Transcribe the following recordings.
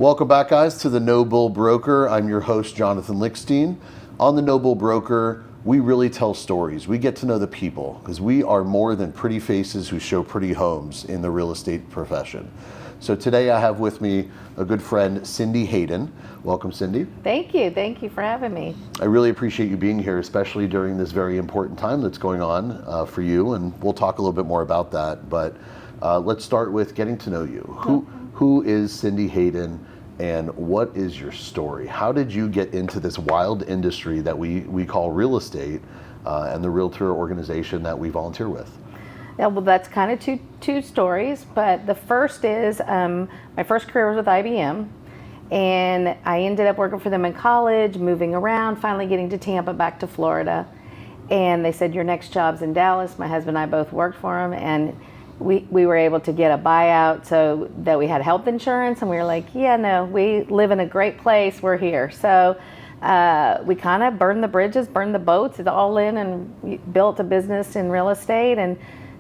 Welcome back, guys, to the No Bull Broker. I'm your host, Jonathan Lickstein. On the No Bull Broker, we really tell stories. We get to know the people because we are more than pretty faces who show pretty homes in the real estate profession. So today I have with me a good friend, Cyndee Haydon. Welcome, Cyndee. Thank you. Thank you for having me. I really appreciate you being here, especially during this very important time that's going on for you, and we'll talk a little bit more about that. But let's start with getting to know you. Who is Cyndee Haydon, and what is your story? How did you get into this wild industry that we call real estate and the realtor organization that we volunteer with? Yeah, well, that's kind of two stories, but the first is my first career was with IBM, and I ended up working for them in college, moving around, finally getting to Tampa, back to Florida, and they said, your next job's in Dallas. My husband and I both worked for them, and we were able to get a buyout so that we had health insurance, and we were like, yeah, no, we live in a great place, we're here. So we kind of burned the bridges, burned the boats, it's all in, and we built a business in real estate, and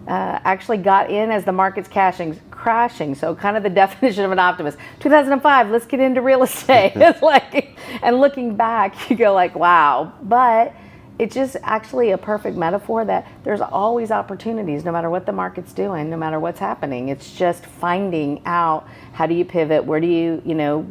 actually got in as the market's crashing. So kind of the definition of an optimist. 2005, let's get into real estate. It's like, and looking back, you go like, wow. But it's just actually a perfect metaphor that there's always opportunities no matter what the market's doing, no matter what's happening. It's just finding out, how do you pivot, where do you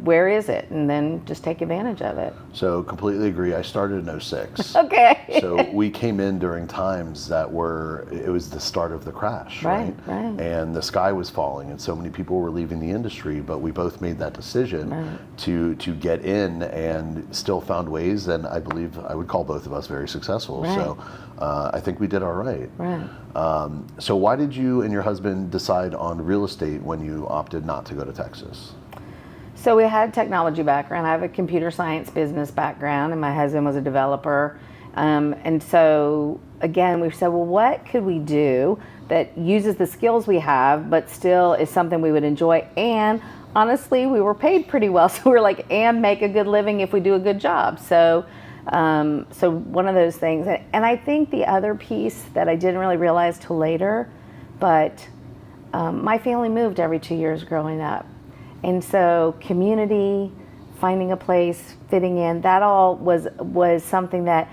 where is it, and then just take advantage of it. So completely agree. I started in '06. Okay. So we came in during times that it was the start of the crash, right? Right. And the sky was falling and so many people were leaving the industry, but we both made that decision to get in and still found ways, and I believe I would call both of us very successful. Right. So I think we did all right. Right. So why did you and your husband decide on real estate when you opted not to go to Texas? So we had a technology background. I have a computer science business background, and my husband was a developer. And so again, we said, well, what could we do that uses the skills we have, but still is something we would enjoy? And honestly, we were paid pretty well. So we were like, and make a good living if we do a good job. So one of those things. And I think the other piece that I didn't really realize till later, but my family moved every 2 years growing up. And so community, finding a place, fitting in, that all was something that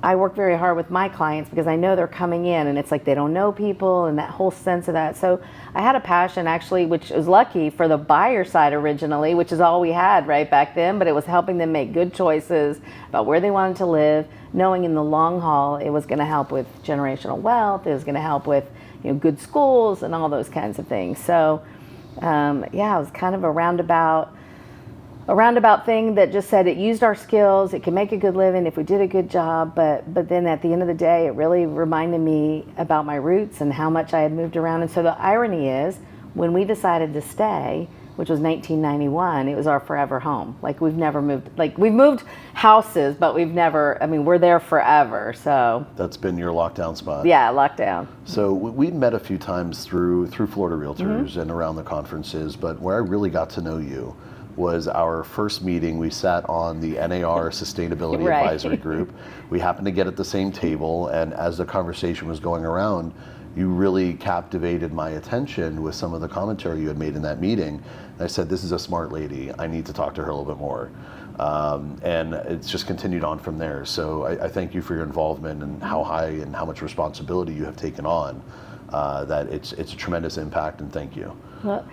I work very hard with my clients, because I know they're coming in and it's like they don't know people and that whole sense of that. So I had a passion actually, which was lucky for the buyer side originally, which is all we had right back then, but it was helping them make good choices about where they wanted to live, knowing in the long haul it was going to help with generational wealth, it was going to help with good schools and all those kinds of things. So it was kind of a roundabout thing that just said it used our skills, it can make a good living if we did a good job, but then at the end of the day, it really reminded me about my roots and how much I had moved around. And so the irony is, when we decided to stay, which was 1991, it was our forever home. Like we've never moved, like we've moved houses, but we've never, we're there forever, so. That's been your lockdown spot? Yeah, lockdown. So we'd met a few times through Florida Realtors and around the conferences, but where I really got to know you was our first meeting. We sat on the NAR Sustainability Advisory Group. We happened to get at the same table, and as the conversation was going around, you really captivated my attention with some of the commentary you had made in that meeting. And I said, this is a smart lady. I need to talk to her a little bit more. And it's just continued on from there. So I thank you for your involvement and how high and how much responsibility you have taken on. That it's a tremendous impact, and thank you. Well,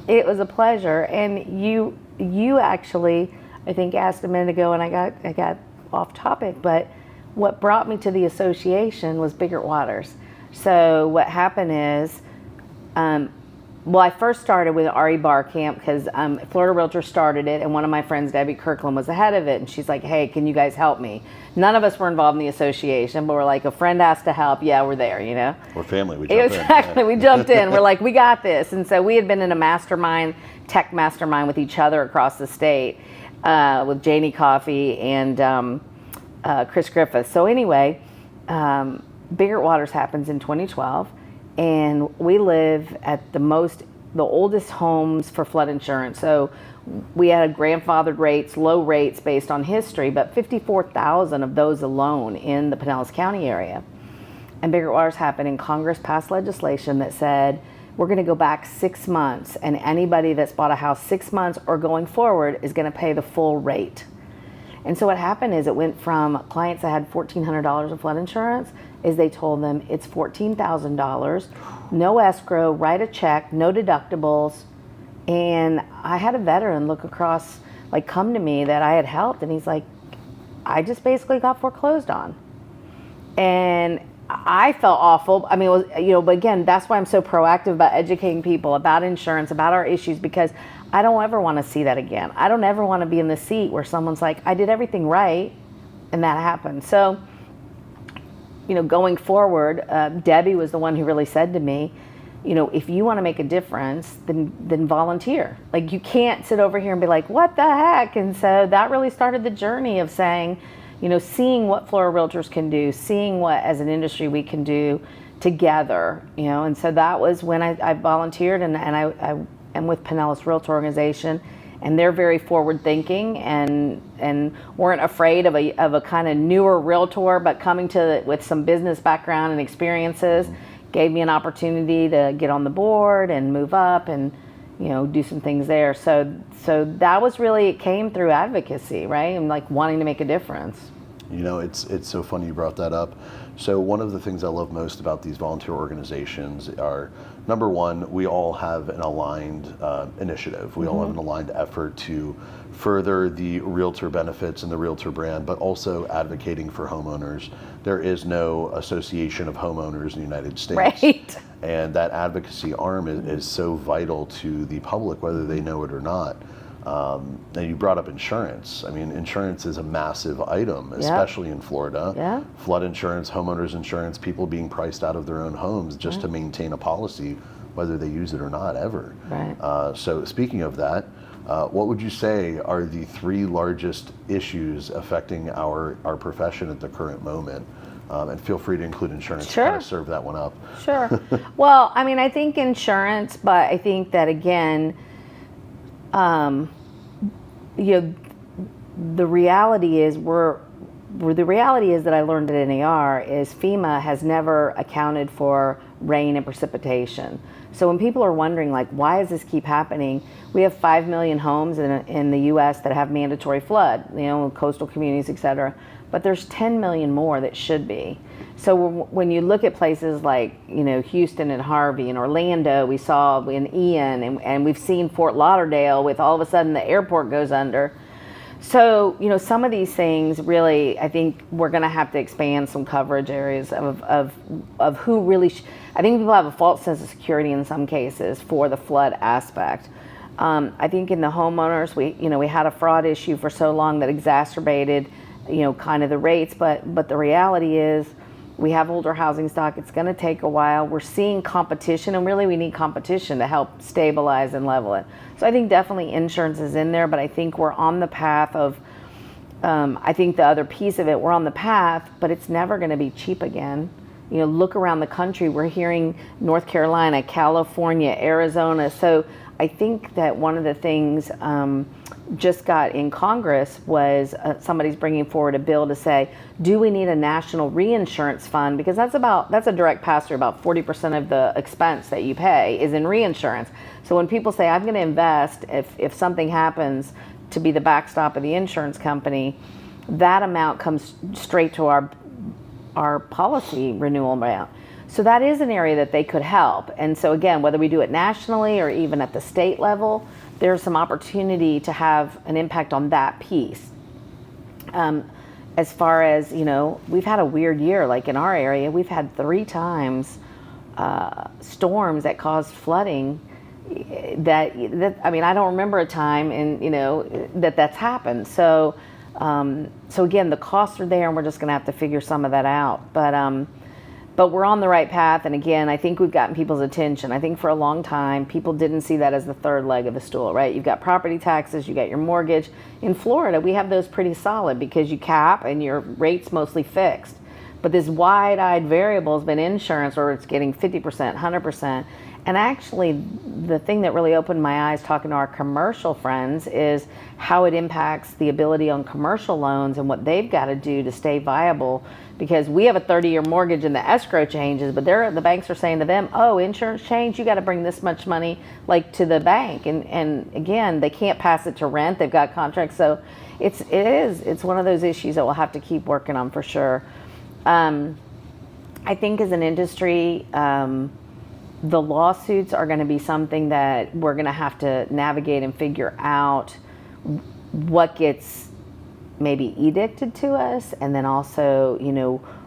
it was a pleasure. And you actually, I think, asked a minute ago, and I got off topic, but what brought me to the association was Biggert Waters. So what happened is, I first started with RE Bar Camp because Florida Realtors started it, and one of my friends, Debbie Kirkland, was the head of it, and she's like, hey, can you guys help me? None of us were involved in the association, but we're like, a friend asked to help, yeah, we're there, We're family, we jumped in. Exactly, we jumped in. We're like, we got this. And so we had been in a tech mastermind with each other across the state with Janie Coffey and Chris Griffith. So anyway, Biggert Waters happens in 2012, and we live at the oldest homes for flood insurance. So we had grandfathered rates, low rates based on history, but 54,000 of those alone in the Pinellas County area. And Biggert Waters happened, and Congress passed legislation that said we're going to go back 6 months, and anybody that's bought a house 6 months or going forward is going to pay the full rate. And so what happened is it went from clients that had $1,400 of flood insurance, is they told them it's $14,000, no escrow, write a check, no deductibles. And I had a veteran look across, like come to me that I had helped, and he's like, I just basically got foreclosed on. And I felt awful. I mean, it was, but again, that's why I'm so proactive about educating people about insurance, about our issues, because I don't ever want to see that again. I don't ever want to be in the seat where someone's like, I did everything right, and that happened. So, going forward, Debbie was the one who really said to me, if you want to make a difference, then volunteer. Like, you can't sit over here and be like, what the heck? And so that really started the journey of saying, seeing what Florida Realtors can do, seeing what as an industry we can do together, and so that was when I volunteered, and I am with Pinellas Realtor Organization, and they're very forward thinking and weren't afraid of a kind of newer realtor, but coming to with some business background and experiences, gave me an opportunity to get on the board and move up and do some things there. So that was really, it came through advocacy, right? And like wanting to make a difference. It's so funny you brought that up. So one of the things I love most about these volunteer organizations are, number one, we all have an aligned initiative. We all have an aligned effort to further the realtor benefits and the realtor brand, but also advocating for homeowners. There is no association of homeowners in the United States. Right. And that advocacy arm is so vital to the public, whether they know it or not. And you brought up insurance. I mean, insurance is a massive item, especially in Florida. Yeah. Flood insurance, homeowners insurance, people being priced out of their own homes just to maintain a policy, whether they use it or not, ever. Right. So speaking of that, what would you say are the 3 largest issues affecting our profession at the current moment? And feel free to include insurance to kind of serve that one up. Sure. Well, I mean, I think insurance, but I think that again, the reality is that I learned at NAR is FEMA has never accounted for rain and precipitation. So when people are wondering, like, why does this keep happening? We have 5 million homes in the U.S. that have mandatory flood, coastal communities, et cetera. But there's 10 million more that should be. So when you look at places like, Houston and Harvey and Orlando, we saw in Ian, and we've seen Fort Lauderdale with all of a sudden the airport goes under. So, some of these things really, I think we're going to have to expand some coverage areas of who really, I think people have a false sense of security in some cases for the flood aspect. I think in the homeowners, we had a fraud issue for so long that exacerbated, kind of the rates, but the reality is we have older housing stock. It's going to take a while. We're seeing competition, and really we need competition to help stabilize and level it. So I think definitely insurance is in there, but I think we're on the path of, I think the other piece of it, we're on the path, but it's never going to be cheap again. Look around the country. We're hearing North Carolina, California, Arizona. So I think that one of the things just got in Congress was somebody's bringing forward a bill to say, do we need a national reinsurance fund? Because that's a direct pass-through. About 40% of the expense that you pay is in reinsurance. So when people say, I'm going to invest if something happens to be the backstop of the insurance company, that amount comes straight to our policy renewal amount. So that is an area that they could help. And so again, whether we do it nationally or even at the state level, there's some opportunity to have an impact on that piece. As far as, we've had a weird year. Like in our area, we've had 3 times storms that caused flooding. That I mean, I don't remember a time that's happened. So again, the costs are there, and we're just going to have to figure some of that out. But we're on the right path, and again, I think we've gotten people's attention. I think for a long time, people didn't see that as the third leg of the stool, right? You've got property taxes, you got your mortgage. In Florida, we have those pretty solid because you cap and your rate's mostly fixed. But this wide-eyed variable has been insurance, or it's getting 50%, 100%. And actually, the thing that really opened my eyes talking to our commercial friends is how it impacts the ability on commercial loans and what they've got to do to stay viable. Because we have a 30-year mortgage and the escrow changes, but the banks are saying to them, oh, insurance change, you got to bring this much money like to the bank. And again, they can't pass it to rent. They've got contracts. So it's one of those issues that we'll have to keep working on for sure. I think as an industry, the lawsuits are going to be something that we're going to have to navigate and figure out what gets maybe edicted to us, and then also,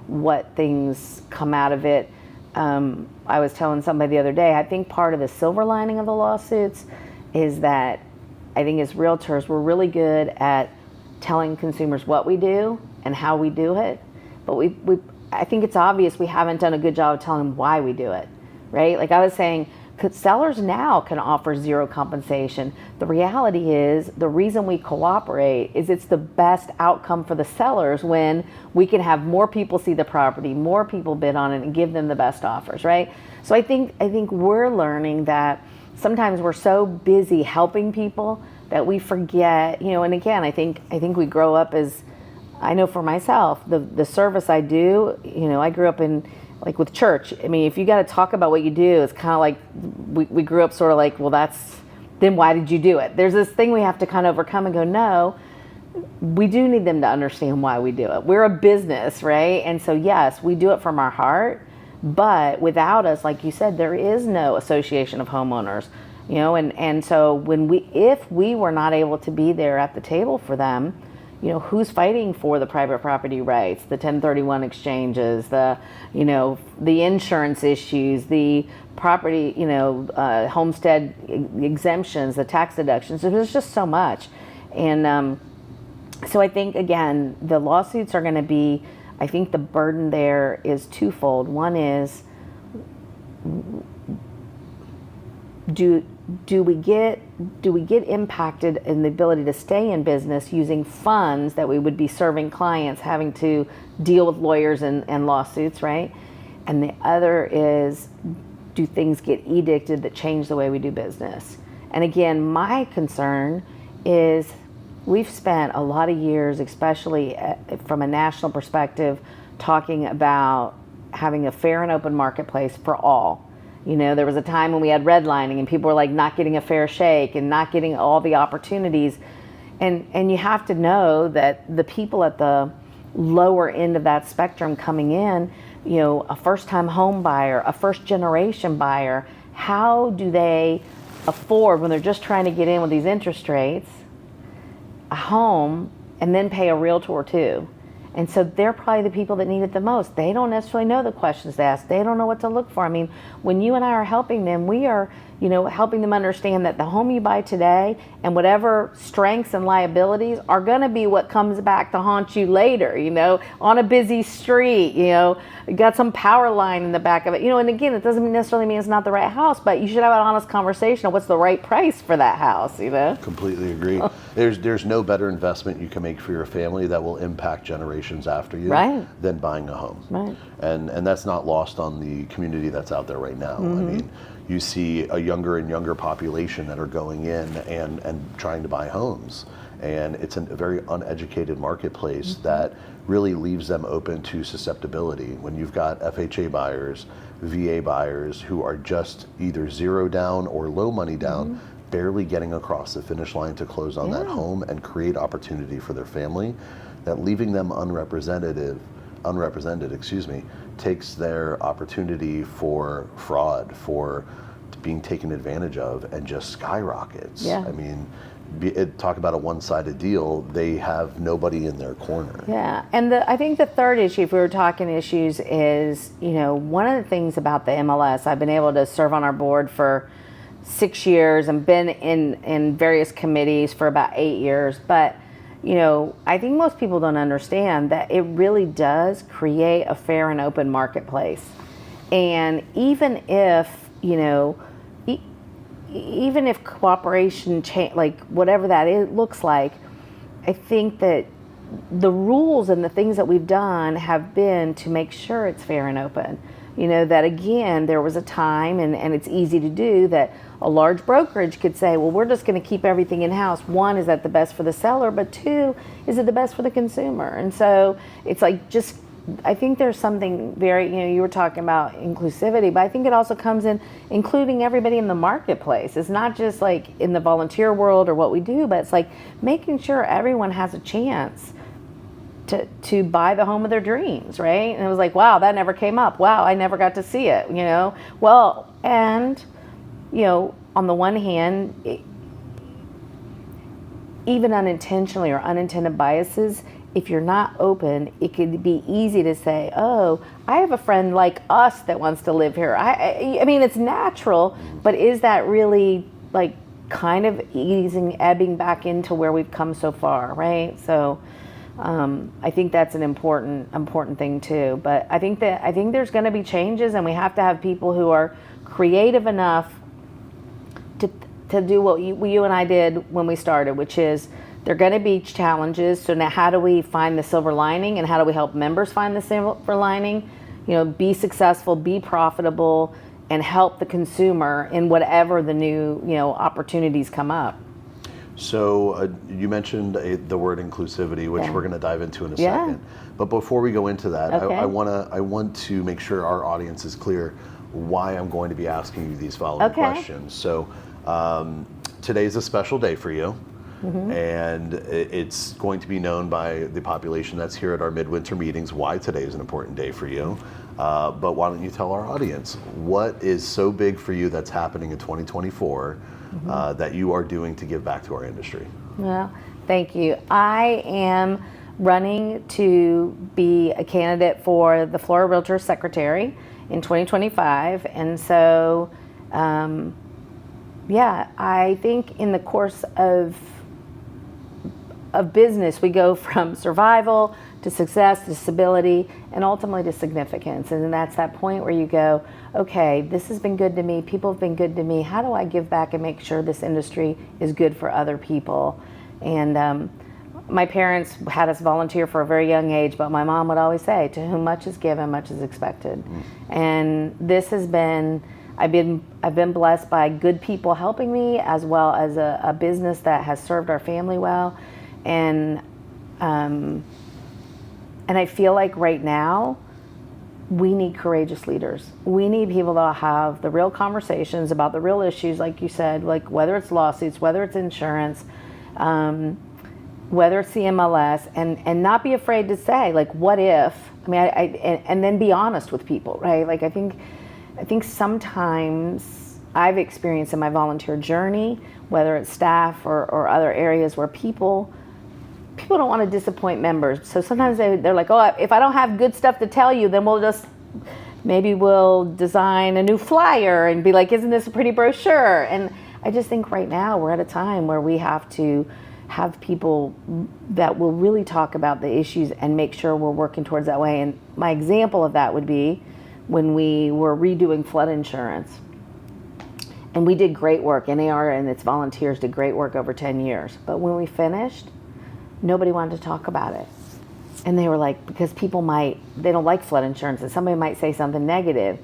what things come out of it. I was telling somebody the other day, I think part of the silver lining of the lawsuits is that I think as realtors, we're really good at telling consumers what we do and how we do it, but I think it's obvious we haven't done a good job of telling them why we do it. Right? Like I was saying, sellers now can offer zero compensation. The reality is the reason we cooperate is it's the best outcome for the sellers when we can have more people see the property, more people bid on it, and give them the best offers, right? So I think we're learning that sometimes we're so busy helping people that we forget, and again, I think we grow up as, I know for myself, the service I do, I grew up in, like with church, I mean, if you got to talk about what you do, it's kind of like we grew up sort of like, well, then why did you do it? There's this thing we have to kind of overcome and go, no, we do need them to understand why we do it. We're a business, right? And so, yes, we do it from our heart, but without us, like you said, there is no association of homeowners, and so if we were not able to be there at the table for them, who's fighting for the private property rights, the 1031 exchanges, the insurance issues, the property, homestead exemptions, the tax deductions. So there's just so much. And so I think, again, the lawsuits are going to be, I think the burden there is twofold. One is, do we get impacted in the ability to stay in business using funds that we would be serving clients, having to deal with lawyers and lawsuits, right? And the other is, do things get edicted that change the way we do business? And again, my concern is we've spent a lot of years, especially from a national perspective, talking about having a fair and open marketplace for all. There was a time when we had redlining and people were like not getting a fair shake and not getting all the opportunities. And you have to know that the people at the lower end of that spectrum coming in, a first-time home buyer, a first-generation buyer, how do they afford, when they're just trying to get in with these interest rates, a home and then pay a realtor too? And so they're probably the people that need it the most. They don't necessarily know the questions to ask. They don't know what to look for. I mean, when you and I are helping them, we are, helping them understand that the home you buy today and whatever strengths and liabilities are going to be what comes back to haunt you later, on a busy street, you got some power line in the back of it, and again, it doesn't necessarily mean it's not the right house, but you should have an honest conversation of what's the right price for that house, Completely agree. There's no better investment you can make for your family that will impact generations after you than buying a home. Right. And that's not lost on the community that's out there right now. Mm-hmm. I mean, you see a younger and younger population that are going in and trying to buy homes. And it's a very uneducated marketplace that really leaves them open to susceptibility. When you've got FHA buyers, VA buyers who are just either zero down or low money down, barely getting across the finish line to close on that home and create opportunity for their family, that leaving them unrepresented, takes their opportunity for fraud, for being taken advantage of, and just skyrockets. Yeah. I mean, talk about a one-sided deal, they have nobody in their corner. Yeah, and I think the third issue, if we were talking issues, is, one of the things about the MLS, I've been able to serve on our board for 6 years and been in various committees for about 8 years, but I think most people don't understand that it really does create a fair and open marketplace. And even if, even if cooperation, like whatever that is, looks like, I think that the rules and the things that we've done have been to make sure it's fair and open. that again, there was a time, and it's easy to do, that a large brokerage could say, well, we're just going to keep everything in-house. One, is that the best for the seller? But two, is it the best for the consumer? And so it's like, I think there's something very, you were talking about inclusivity, but I think it also comes in including everybody in the marketplace. It's not just like in the volunteer world or what we do, but it's like making sure everyone has a chance to buy the home of their dreams, right? And it was like, wow, that never came up. Wow, I never got to see it, Well, and, on the one hand, even unintentionally or unintended biases, if you're not open, it could be easy to say, oh, I have a friend like us that wants to live here. I mean, it's natural, but is that really like kind of ebbing back into where we've come so far, right? So I think that's an important thing too. But I think there's going to be changes, and we have to have people who are creative enough to do what you and I did when we started, which is, there are going to be challenges. So now, how do we find the silver lining, and how do we help members find the silver lining? Be successful, be profitable, and help the consumer in whatever the new opportunities come up. So you mentioned the word inclusivity, which we're going to dive into in a second. But before we go into that, okay. I want to make sure our audience is clear why I'm going to be asking you these following questions. So today's a special day for you. Mm-hmm. And it's going to be known by the population that's here at our midwinter meetings why today is an important day for you. But why don't you tell our audience, what is so big for you that's happening in 2024 that you are doing to give back to our industry? Well, thank you. I am running to be a candidate for the Florida Realtors Secretary in 2025. And so, I think in the course of business, we go from survival to success to stability and ultimately to significance. And then that's that point where you go, okay, this has been good to me, people have been good to me, how do I give back and make sure this industry is good for other people? And my parents had us volunteer for a very young age, but my mom would always say, to whom much is given, much is expected. And this has been, I've been blessed by good people helping me, as well as a business that has served our family well. And I feel like right now, we need courageous leaders. We need people that have the real conversations about the real issues, like you said, like whether it's lawsuits, whether it's insurance, whether it's the MLS, and not be afraid to say, like, what if? I mean, and then be honest with people, right? Like, I think sometimes I've experienced in my volunteer journey, whether it's staff or other areas, where people don't want to disappoint members. So sometimes they're like, oh, if I don't have good stuff to tell you, then maybe we'll design a new flyer and be like, isn't this a pretty brochure? And I just think right now we're at a time where we have to have people that will really talk about the issues and make sure we're working towards that way. And my example of that would be when we were redoing flood insurance. And we did great work. NAR and its volunteers did great work over 10 years. But when we finished, nobody wanted to talk about it. And they were like, because they don't like flood insurance, and somebody might say something negative.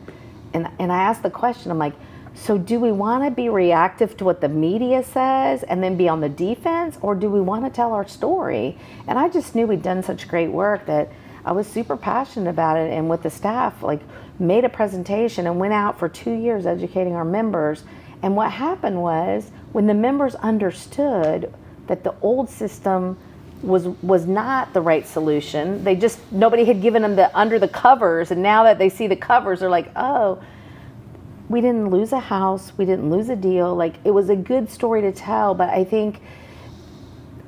And I asked the question, I'm like, so do we want to be reactive to what the media says and then be on the defense, or do we want to tell our story? And I just knew we'd done such great work that I was super passionate about it, and with the staff, like, made a presentation and went out for 2 years educating our members. And what happened was, when the members understood that the old system was not the right solution, nobody had given them the under the covers, and now that they see the covers, they're like, oh, we didn't lose a house, we didn't lose a deal. Like, it was a good story to tell, but I think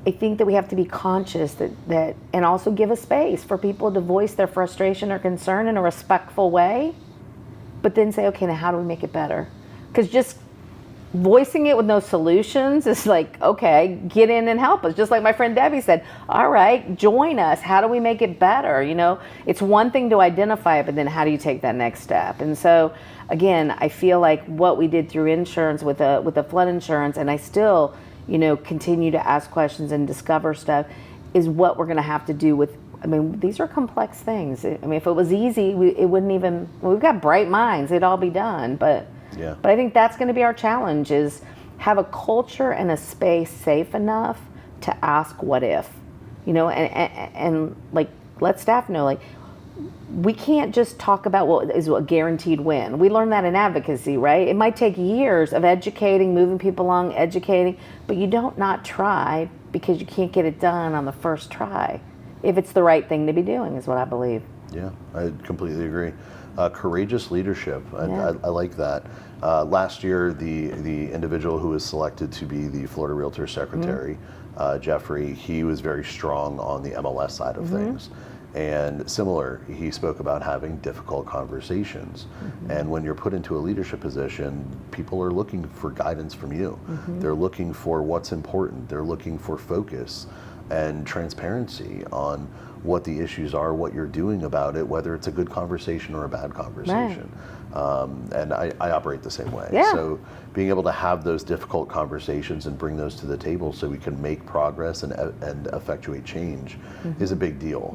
that we have to be conscious that and also give a space for people to voice their frustration or concern in a respectful way, but then say, okay, now how do we make it better? Because just voicing it with no solutions is like, okay, get in and help us. Just like my friend Debbie said, all right, join us. How do we make it better? It's one thing to identify it, but then how do you take that next step? And so, again, I feel like what we did through insurance with the flood insurance, and I still, continue to ask questions and discover stuff, is what we're going to have to do with I mean, these are complex things. I mean, if it was easy, it wouldn't even, we've got bright minds, it'd all be done. But I think that's going to be our challenge, is have a culture and a space safe enough to ask what if, and like, let staff know, like, we can't just talk about what is a guaranteed win. We learned that in advocacy, right? It might take years of educating, moving people along, educating, but you don't not try because you can't get it done on the first try. If it's the right thing to be doing, is what I believe. Yeah, I completely agree. Courageous leadership, I like that. Last year, the individual who was selected to be the Florida Realtors Secretary, Jeffrey, he was very strong on the MLS side of things. And similar, he spoke about having difficult conversations. And when you're put into a leadership position, people are looking for guidance from you. They're looking for what's important. They're looking for focus and transparency on what the issues are, what you're doing about it, whether it's a good conversation or a bad conversation. And I operate the same way. So being able to have those difficult conversations and bring those to the table so we can make progress and effectuate change is a big deal.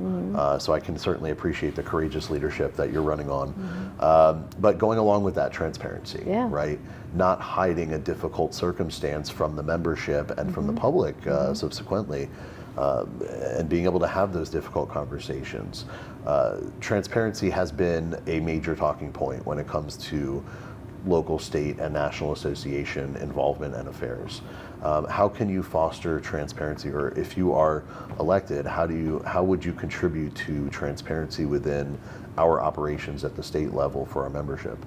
So I can certainly appreciate the courageous leadership that you're running on. But going along with that, transparency, right? Not hiding a difficult circumstance from the membership and from the public subsequently. And being able to have those difficult conversations. Transparency has been a major talking point when it comes to local, state, and national association involvement and affairs. How can you foster transparency, or if you are elected, how would you contribute to transparency within our operations at the state level for our membership?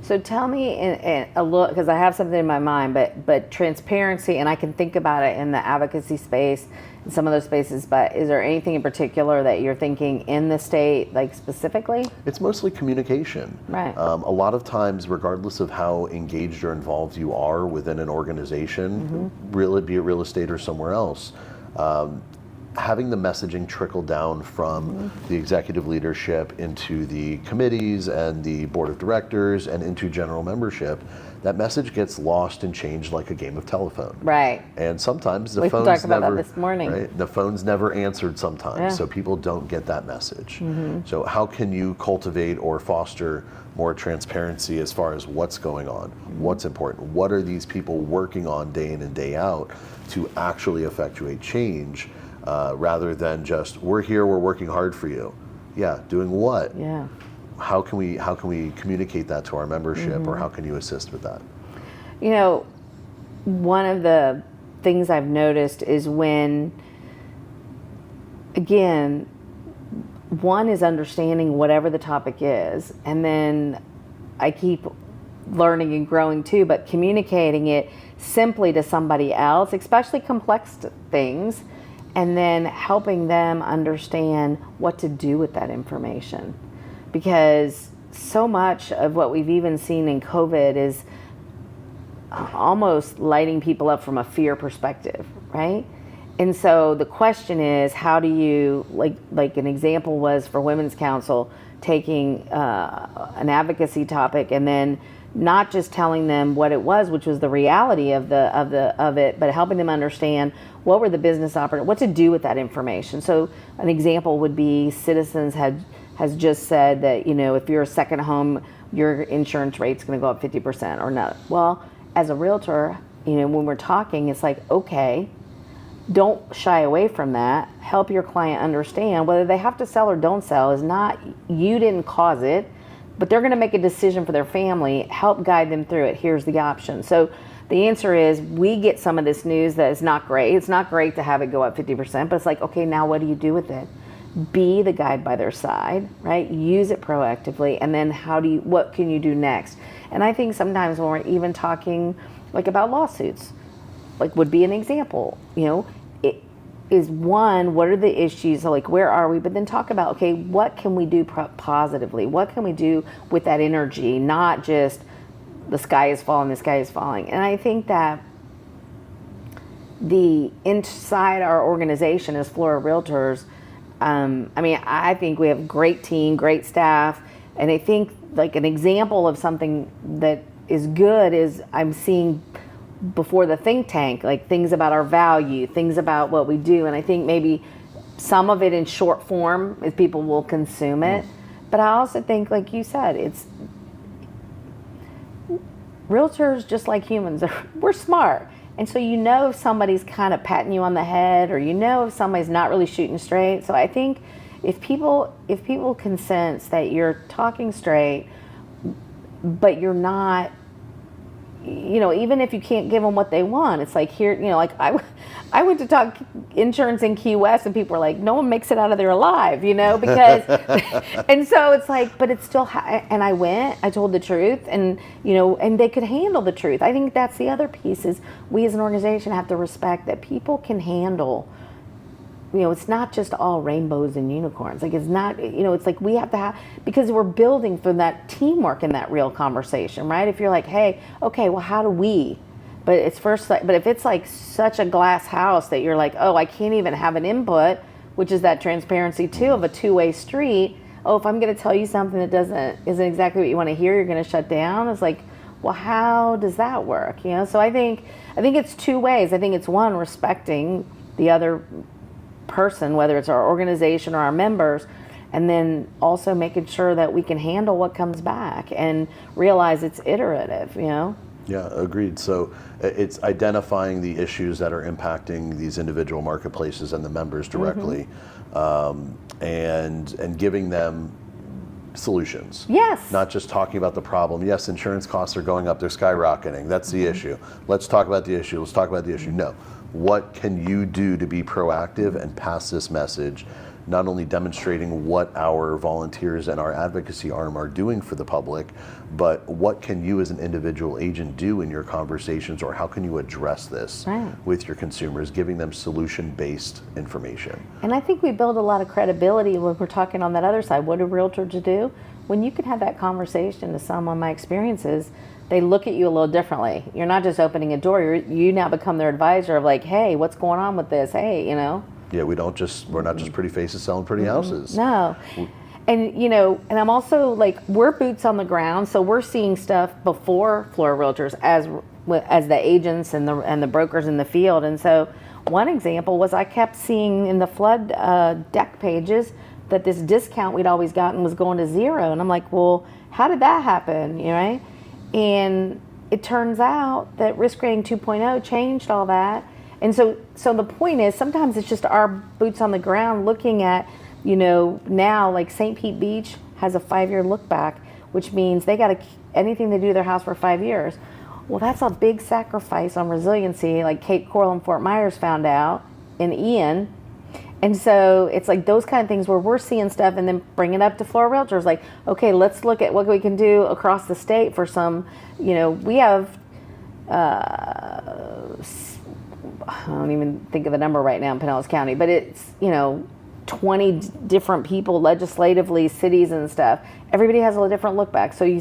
So tell me in a little, because I have something in my mind, but transparency, and I can think about it in the advocacy space, in some of those spaces, but is there anything in particular that you're thinking in the state, like specifically? It's mostly communication. Right. A lot of times, regardless of how engaged or involved you are within an organization, be it real estate or somewhere else, having the messaging trickle down from the executive leadership into the committees and the board of directors and into general membership, that message gets lost and changed like a game of telephone. Right. And sometimes the we phone's talked about never, that this morning. Right? The phone's never answered sometimes, so people don't get that message. So how can you cultivate or foster more transparency as far as what's going on, what's important, what are these people working on day in and day out to actually effectuate change? Rather than just, we're here, we're working hard for you. Yeah, doing what? Yeah. How can we communicate that to our membership, or how can you assist with that? One of the things I've noticed is when, again, one is understanding whatever the topic is, and then I keep learning and growing too, but communicating it simply to somebody else, especially complex things, and then helping them understand what to do with that information. Because so much of what we've even seen in COVID is almost lighting people up from a fear perspective, right? And so the question is, how do you, like an example was for Women's Council, taking an advocacy topic and then not just telling them what it was, which was the reality of it, but helping them understand what were the business what to do with that information. So an example would be Citizens has just said that, if you're a second home, your insurance rate's going to go up 50% or not. Well, as a realtor, when we're talking, it's like, okay, don't shy away from that. Help your client understand whether they have to sell or don't sell is not, you didn't cause it, but they're going to make a decision for their family. Help guide them through it. Here's the option. So the answer is, we get some of this news that is not great. It's not great to have it go up 50%, but it's like, okay, now what do you do with it? Be the guide by their side, right? Use it proactively, and then what can you do next? And I think sometimes when we're even talking like about lawsuits, like would be an example, it is one, what are the issues, so like where are we, but then talk about, okay, what can we do positively? What can we do with that energy, not just the sky is falling, the sky is falling. And I think that inside our organization as Florida Realtors, I think we have a great team, great staff, and I think like an example of something that is good is I'm seeing before the think tank, like things about our value, things about what we do, and I think maybe some of it in short form if people will consume it. But I also think, like you said, it's realtors, just like humans, we're smart. And so if somebody's kind of patting you on the head, or if somebody's not really shooting straight. So I think if people can sense that you're talking straight, but you're not, even if you can't give them what they want, it's like here, like I went to talk insurance in Key West, and people were like, no one makes it out of there alive, because, and so it's like, but it's still, and I told the truth, and, and they could handle the truth. I think that's the other piece, is we as an organization have to respect that people can handle, it's not just all rainbows and unicorns. Like, it's not, it's like we have to have, because we're building for that teamwork in that real conversation, right? If you're like, hey, okay, well, how do we? But it's first, but if it's like such a glass house that you're like, oh, I can't even have an input, which is that transparency too of a two-way street. Oh, if I'm going to tell you something that isn't exactly what you want to hear, you're going to shut down. It's like, well, how does that work? So I think it's two ways. I think it's one, respecting the other person, whether it's our organization or our members, and then also making sure that we can handle what comes back and realize it's iterative, Yeah, agreed. So it's identifying the issues that are impacting these individual marketplaces and the members directly, and giving them solutions. Yes. Not just talking about the problem. Yes, insurance costs are going up, they're skyrocketing. That's the issue. Let's talk about the issue. Let's talk about the issue. No. What can you do to be proactive and pass this message, not only demonstrating what our volunteers and our advocacy arm are doing for the public, but what can you as an individual agent do in your conversations, or how can you address this with your consumers, giving them solution-based information. And I think we build a lot of credibility when we're talking on that other side. What do realtors do? When you can have that conversation, to some of my experiences, they look at you a little differently. You're not just opening a door, you now become their advisor of like, hey, what's going on with this? Hey, Yeah, we're not just pretty faces selling pretty houses. No. And, and I'm also like, we're boots on the ground, so we're seeing stuff before Florida Realtors as the agents and the brokers in the field. And so one example was I kept seeing in the flood deck pages that this discount we'd always gotten was going to zero. And I'm like, well, how did that happen? Right? And it turns out that risk rating 2.0 changed all that. And so the point is, sometimes it's just our boots on the ground looking at, now like St. Pete Beach has a 5-year look back, which means they got to anything they do to their house for 5 years. Well, that's a big sacrifice on resiliency, like Cape Coral and Fort Myers found out in Ian. And so it's like those kind of things where we're seeing stuff and then bring it up to Florida Realtors, like, okay, let's look at what we can do across the state for some, we have, I don't even think of the number right now in Pinellas County, but it's, 20 different people legislatively, cities and stuff. Everybody has a different look back. So you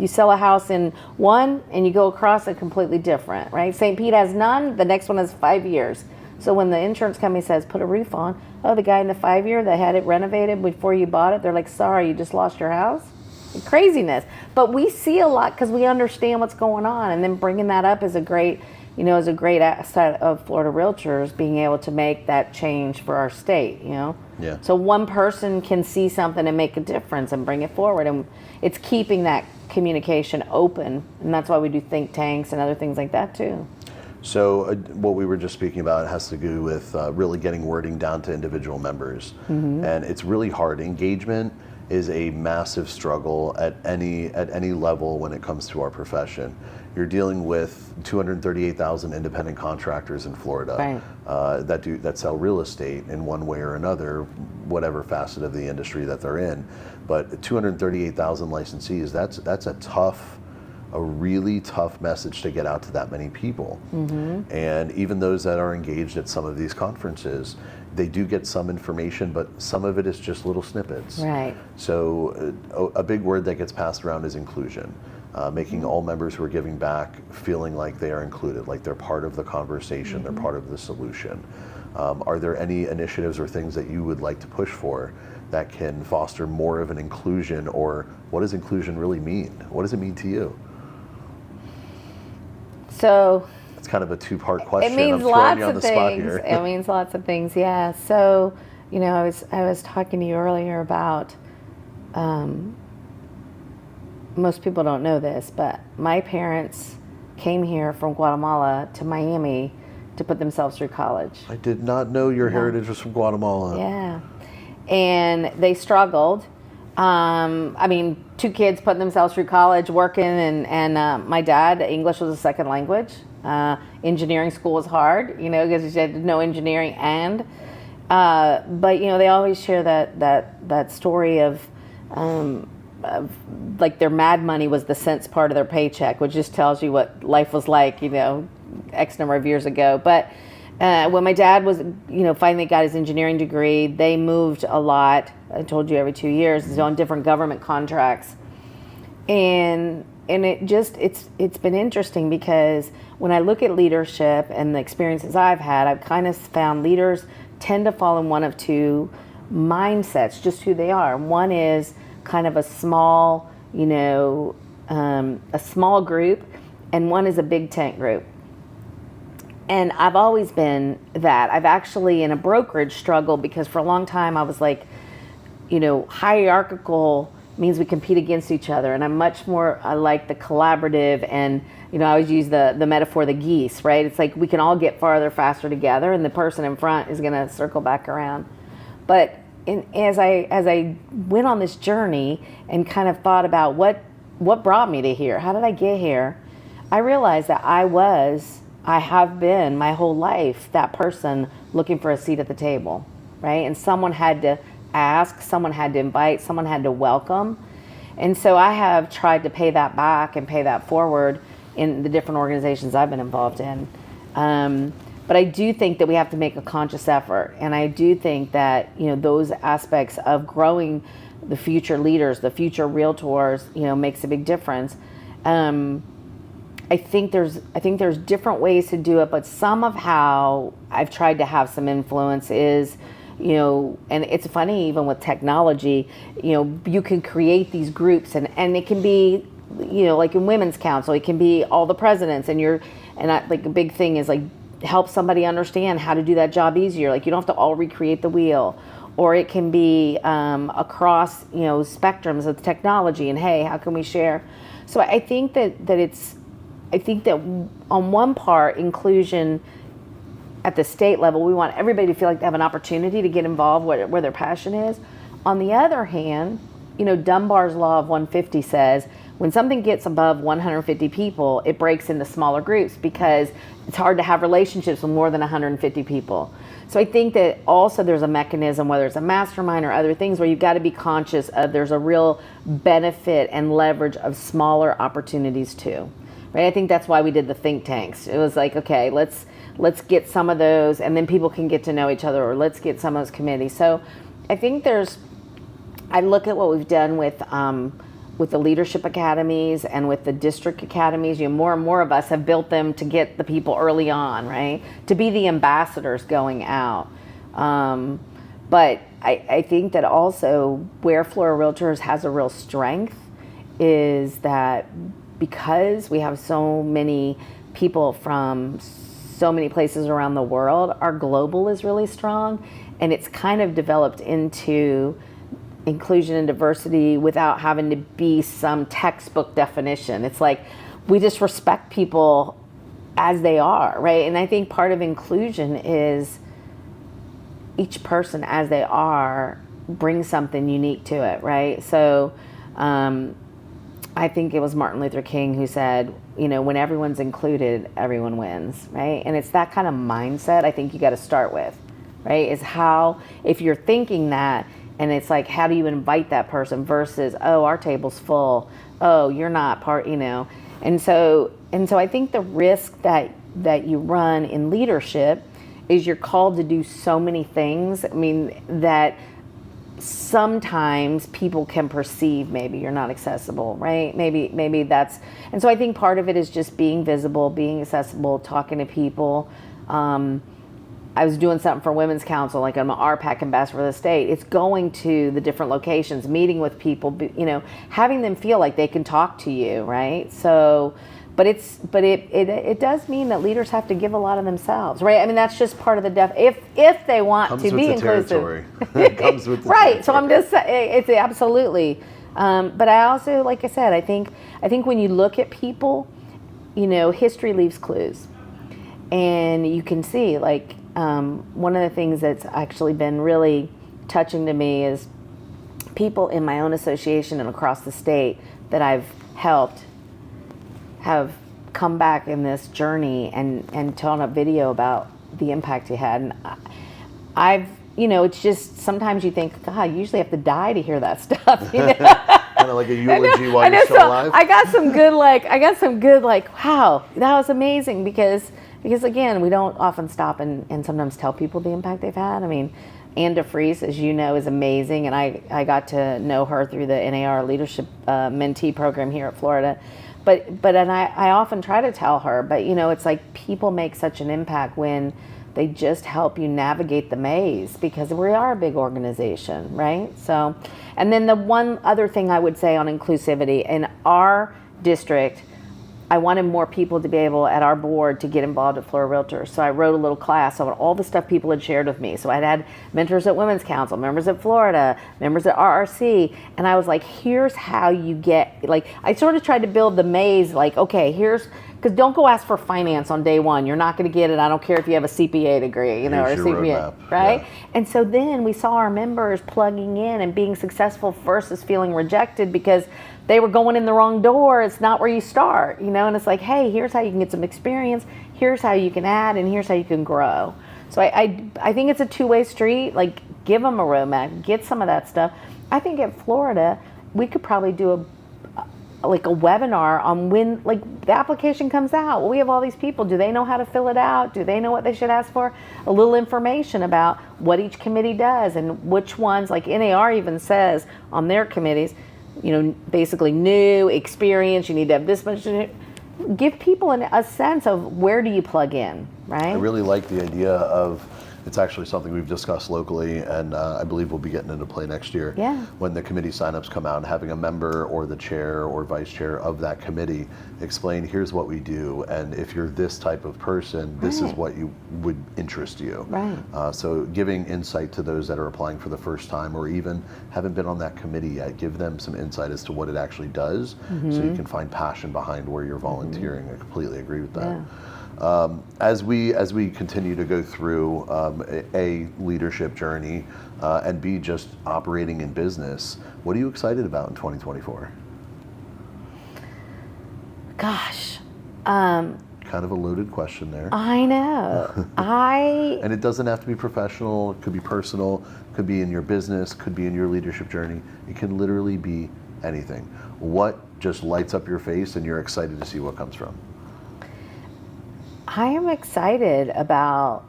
sell a house in one and you go across it completely different, right? St. Pete has none, the next one has 5 years. So when the insurance company says, put a roof on, oh, the guy in the 5-year that had it renovated before you bought it, they're like, sorry, you just lost your house? Craziness. But we see a lot because we understand what's going on, and then bringing that up is a great asset of Florida Realtors, being able to make that change for our state, Yeah. So one person can see something and make a difference and bring it forward, and it's keeping that communication open, and that's why we do think tanks and other things like that too. So what we were just speaking about has to do with really getting wording down to individual members. And it's really hard. Engagement is a massive struggle at any level when it comes to our profession. You're dealing with 238,000 independent contractors in Florida, that sell real estate in one way or another, whatever facet of the industry that they're in. But 238,000 licensees, that's a really tough message to get out to that many people. And even those that are engaged at some of these conferences, they do get some information, but some of it is just little snippets. Right. So a big word that gets passed around is inclusion. Making all members who are giving back feeling like they are included, like they're part of the conversation, they're part of the solution. Are there any initiatives or things that you would like to push for that can foster more of an inclusion, or what does inclusion really mean? What does it mean to you? So it's kind of a two-part question. it means I'm throwing lots you on of the spot things. here. It means lots of things, yeah. So You know, I was talking to you earlier about, most people don't know this, but my parents came here from Guatemala to Miami to put themselves through college. I did not know your heritage was from Guatemala. Yeah. And they struggled. I mean, two kids putting themselves through college, working, and my dad, English was a second language. Engineering school was hard, you know, because he had no engineering but you know, they always share that story of like their mad money was the cents part of their paycheck, which just tells you what life was like, you know, X number of years ago. But when my dad was, you know, finally got his engineering degree, they moved a lot. I told you every 2 years, is on different government contracts, and it's been interesting because when I look at leadership and the experiences I've had, I've kind of found leaders tend to fall in one of two mindsets, just who they are. One is kind of a small, you know, a small group, and one is a big tent group. And I've always been that. I've actually, in a brokerage, struggled because for a long time I was like, you know, hierarchical means we compete against each other, and I'm much more, I like the collaborative, and, you know, I always use the metaphor, the geese, right? It's like we can all get farther faster together, and the person in front is going to circle back around. But as I went on this journey and kind of thought about what brought me to here, how did I get here, I realized that I have been my whole life that person looking for a seat at the table, right? And someone had to ask, someone had to invite, someone had to welcome. And so I have tried to pay that back and pay that forward in the different organizations I've been involved in. But I do think that we have to make a conscious effort. And I do think that, you know, those aspects of growing the future leaders, the future realtors, you know, makes a big difference. I think there's different ways to do it, but some of how I've tried to have some influence is, you know, and it's funny, even with technology, you know, you can create these groups, and it can be, you know, like in Women's Council, it can be all the presidents, like a big thing is like help somebody understand how to do that job easier. Like you don't have to all recreate the wheel. Or it can be across, you know, spectrums of technology, and hey, how can we share? So I think that on one part, inclusion at the state level, we want everybody to feel like they have an opportunity to get involved where their passion is. On the other hand, you know, Dunbar's Law of 150 says when something gets above 150 people, it breaks into smaller groups because it's hard to have relationships with more than 150 people. So I think that also there's a mechanism, whether it's a mastermind or other things, where you've got to be conscious of there's a real benefit and leverage of smaller opportunities too. Right? I think that's why we did the think tanks. It was like, okay, let's get some of those, and then people can get to know each other, or let's get some of those committees. So I think I look at what we've done with the leadership academies and with the district academies. You know, more and more of us have built them to get the people early on, right? To be the ambassadors going out. But I think that also where Florida Realtors has a real strength is that because we have so many people from so many places around the world, our global is really strong, and it's kind of developed into inclusion and diversity without having to be some textbook definition. It's like we just respect people as they are, right? And I think part of inclusion is each person as they are brings something unique to it, right? So I think it was Martin Luther King who said, you know, when everyone's included, everyone wins, right? And it's that kind of mindset I think you got to start with, right? Is how, if you're thinking that, and it's like, how do you invite that person versus, oh, our table's full, oh, you're not part, you know? And so I think the risk that you run in leadership is you're called to do so many things. I mean, that sometimes people can perceive maybe you're not accessible, right? Maybe that's, and so I think part of it is just being visible, being accessible, talking to people. I was doing something for Women's Council, like I'm an RPAC ambassador for the state. It's going to the different locations, meeting with people, you know, having them feel like they can talk to you, right? So, but it does mean that leaders have to give a lot of themselves, right? I mean, that's just part of the if they want to be inclusive. It comes with the right. territory. So I'm just saying, it's absolutely. But I also, like I said, I think when you look at people, you know, history leaves clues, and you can see, like, one of the things that's actually been really touching to me is people in my own association and across the state that I've helped have come back in this journey and told a video about the impact you had. And I've, you know, it's just sometimes you think, God, I usually have to die to hear that stuff. You know? Kind of like a eulogy while you're still alive. I got some good, wow, that was amazing, because again, we don't often stop and sometimes tell people the impact they've had. I mean, Ann DeFries, as you know, is amazing, and I got to know her through the NAR Leadership Mentee program here at Florida. But I often try to tell her, but you know, it's like people make such an impact when they just help you navigate the maze, because we are a big organization, right? So, and then the one other thing I would say on inclusivity in our district, I wanted more people to be able at our board to get involved at Florida Realtors. So I wrote a little class on all the stuff people had shared with me. So I had mentors at Women's Council, members at Florida, members at RRC, and I was like, here's how you get, like, I sort of tried to build the maze, like, okay, because don't go ask for finance on day one. You're not going to get it. I don't care if you have a CPA degree, you know, or a CPA, roadmap, right? Yeah. And so then we saw our members plugging in and being successful versus feeling rejected because they were going in the wrong door. It's not where you start, you know, and it's like, hey, here's how you can get some experience. Here's how you can add, and here's how you can grow. So I think it's a two-way street. Like, give them a roadmap, get some of that stuff. I think at Florida, we could probably do a webinar on when, like, the application comes out. Well, we have all these people. Do they know how to fill it out? Do they know what they should ask for? A little information about what each committee does and which ones, like NAR even says on their committees, you know, basically new experience, you need to have this much. Give people a sense of where do you plug in, right? I really like the idea of, it's actually something we've discussed locally, and I believe we'll be getting into play next year. Yeah. When the committee signups come out, and having a member or the chair or vice chair of that committee explain, here's what we do, and if you're this type of person, this is what you would interest you. Right. So giving insight to those that are applying for the first time or even haven't been on that committee yet, give them some insight as to what it actually does, so you can find passion behind where you're volunteering. I completely agree with that. Yeah. As we continue to go through a leadership journey and B, just operating in business, what are you excited about in 2024? Gosh. Kind of a loaded question there. I know. And it doesn't have to be professional, it could be personal, could be in your business, could be in your leadership journey. It can literally be anything. What just lights up your face and you're excited to see what comes from? I am excited about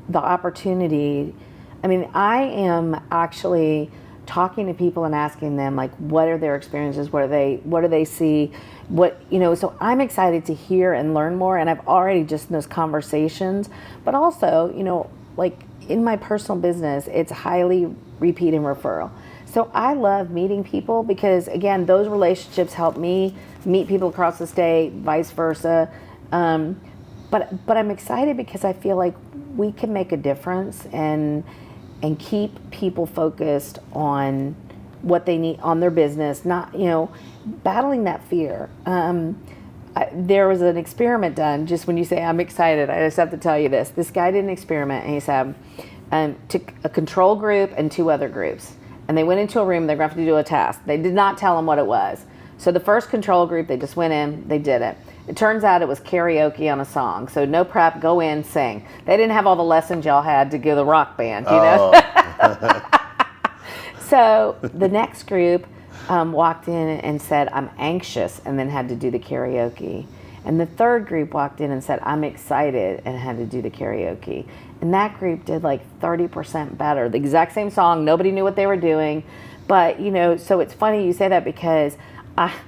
the opportunity. I mean, I am actually talking to people and asking them, like, what are their experiences? What do they see? What, you know, so I'm excited to hear and learn more. And I've already just in those conversations, but also, you know, like in my personal business, it's highly repeat and referral. So I love meeting people because, again, those relationships help me meet people across the state, vice versa. But I'm excited because I feel like we can make a difference and keep people focused on what they need on their business, not, you know, battling that fear. There was an experiment done, just when you say I'm excited, I just have to tell you this. This guy did an experiment, and he said, took a control group and two other groups, and they went into a room, they were going to have to do a task. They did not tell them what it was. So the first control group, they just went in, they did it. It turns out it was karaoke on a song. So no prep, go in, sing. They didn't have all the lessons y'all had to give the rock band, you know? So the next group walked in and said, I'm anxious, and then had to do the karaoke. And the third group walked in and said, I'm excited, and had to do the karaoke. And that group did like 30% better. The exact same song, nobody knew what they were doing. But, you know, so it's funny you say that because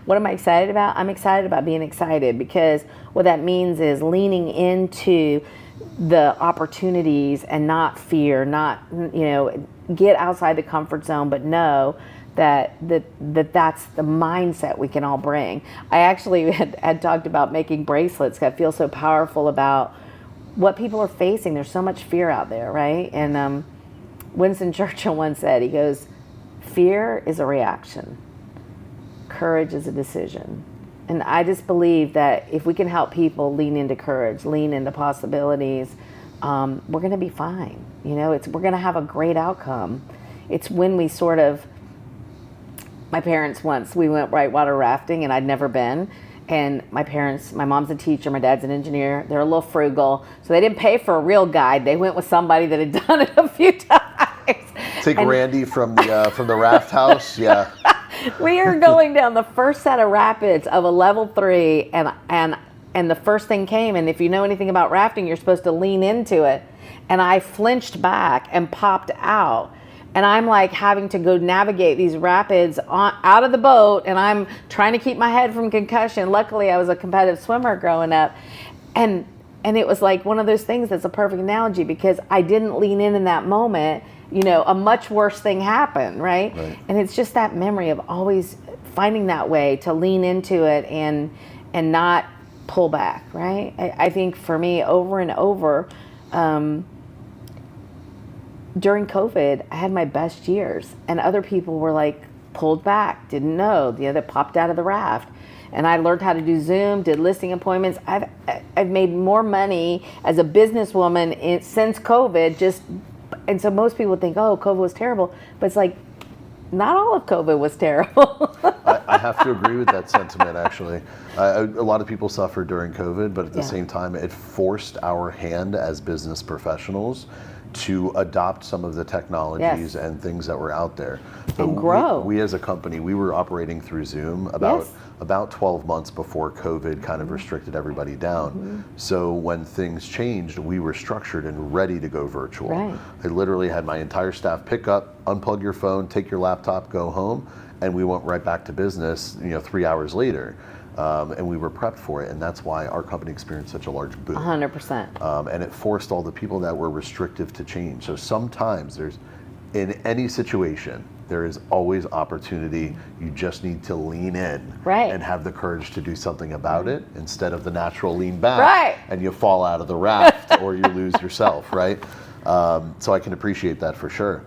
what am I excited about? I'm excited about being excited, because what that means is leaning into the opportunities and not fear, not, get outside the comfort zone, but know that's the mindset we can all bring. I actually had talked about making bracelets. I feel so powerful about what people are facing. There's so much fear out there, right? And Winston Churchill once said, he goes, fear is a reaction. Courage is a decision. And I just believe that if we can help people lean into courage, lean into possibilities, we're going to be fine. We're going to have a great outcome. It's when we sort of, my parents once, we went whitewater rafting and I'd never been. And my mom's a teacher, my dad's an engineer. They're a little frugal. So they didn't pay for a real guide. They went with somebody that had done it a few times. Take Randy from the raft house. Yeah. We are going down the first set of rapids of a level 3 and the first thing came, and if you know anything about rafting, you're supposed to lean into it. And I flinched back and popped out. And I'm like having to go navigate these rapids out of the boat, and I'm trying to keep my head from concussion. Luckily, I was a competitive swimmer growing up. And it was like one of those things that's a perfect analogy, because I didn't lean in that moment. A much worse thing happened, right? And it's just that memory of always finding that way to lean into it and not pull back, right? I think for me, over and over, during COVID, I had my best years, and other people were like pulled back, didn't know, they popped out of the raft. And I learned how to do Zoom, did listing appointments. I've made more money as a businesswoman since COVID. And so most people think, oh, COVID was terrible, but it's like, not all of COVID was terrible. I have to agree with that sentiment, actually. A lot of people suffered during COVID, but at the same time, it forced our hand as business professionals to adopt some of the technologies and things that were out there. So and grow. We as a company, we were operating through Zoom about 12 months before COVID kind of restricted everybody down. So when things changed, we were structured and ready to go virtual. I literally had my entire staff pick up, unplug your phone, take your laptop, go home, and we went right back to business 3 hours later. And we were prepped for it, and that's why our company experienced such a large boom. 100%. And it forced all the people that were restrictive to change. So sometimes in any situation, there is always opportunity. You just need to lean in and have the courage to do something about it, instead of the natural lean back and you fall out of the raft or you lose yourself, right? So I can appreciate that for sure.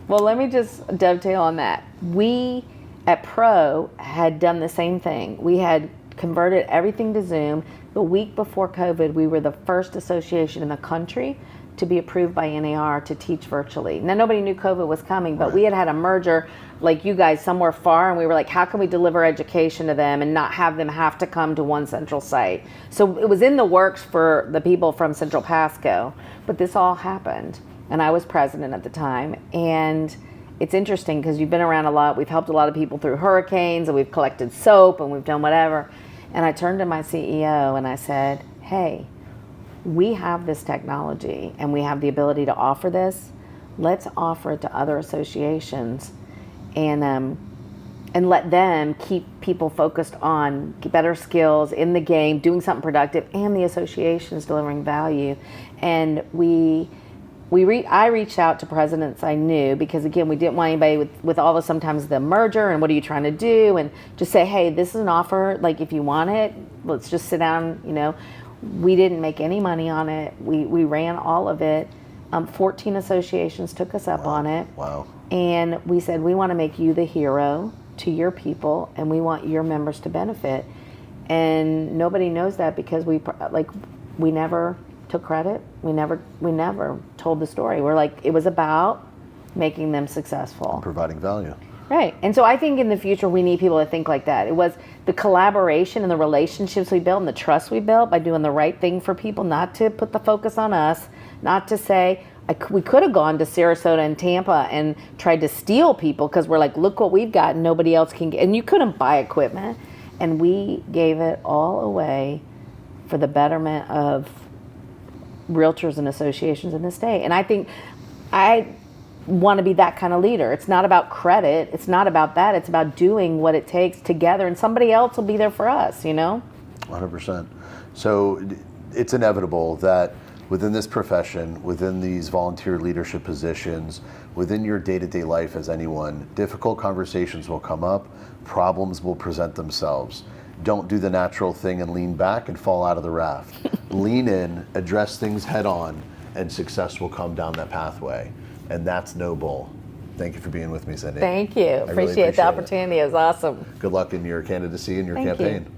Well, let me just dovetail on that. We at Pro had done the same thing. We had converted everything to Zoom. The week before COVID, we were the first association in the country to be approved by NAR to teach virtually. Now, nobody knew COVID was coming, but we had a merger like you guys somewhere far, and we were like, how can we deliver education to them and not have them have to come to one central site? So it was in the works for the people from Central Pasco, but this all happened, and I was president at the time. And it's interesting because you've been around a lot. We've helped a lot of people through hurricanes, and we've collected soap, and we've done whatever. And I turned to my CEO and I said, hey, we have this technology and we have the ability to offer this. Let's offer it to other associations and let them keep people focused on better skills in the game, doing something productive, and the associations delivering value. And I reached out to presidents I knew, because again, we didn't want anybody with all of sometimes the merger and what are you trying to do, and just say, hey, this is an offer, like if you want it, let's just sit down. We didn't make any money on it. We ran all of it. 14 associations took us up on it. Wow. And we said, we want to make you the hero to your people, and we want your members to benefit. And nobody knows that because we never took credit. We never told the story. We're like, it was about making them successful. And providing value. Right. And so I think in the future we need people to think like that. It was the collaboration and the relationships we built and the trust we built by doing the right thing for people, not to put the focus on us, not to say, we could have gone to Sarasota and Tampa and tried to steal people because we're like, look what we've got and nobody else can get. And you couldn't buy equipment. And we gave it all away for the betterment of realtors and associations in the state. And I think I want to be that kind of leader. It's not about credit. It's not about that. It's about doing what it takes together, and somebody else will be there for us, 100%. So it's inevitable that within this profession, within these volunteer leadership positions, within your day-to-day life as anyone, difficult conversations will come up, problems will present themselves. Don't do the natural thing and lean back and fall out of the raft. Lean in, address things head on, and success will come down that pathway. And that's no bull. Thank you for being with me, Cyndee. Thank you. I really Appreciate the appreciate it. opportunity. It was awesome. Good luck in your candidacy and your Thank campaign. you.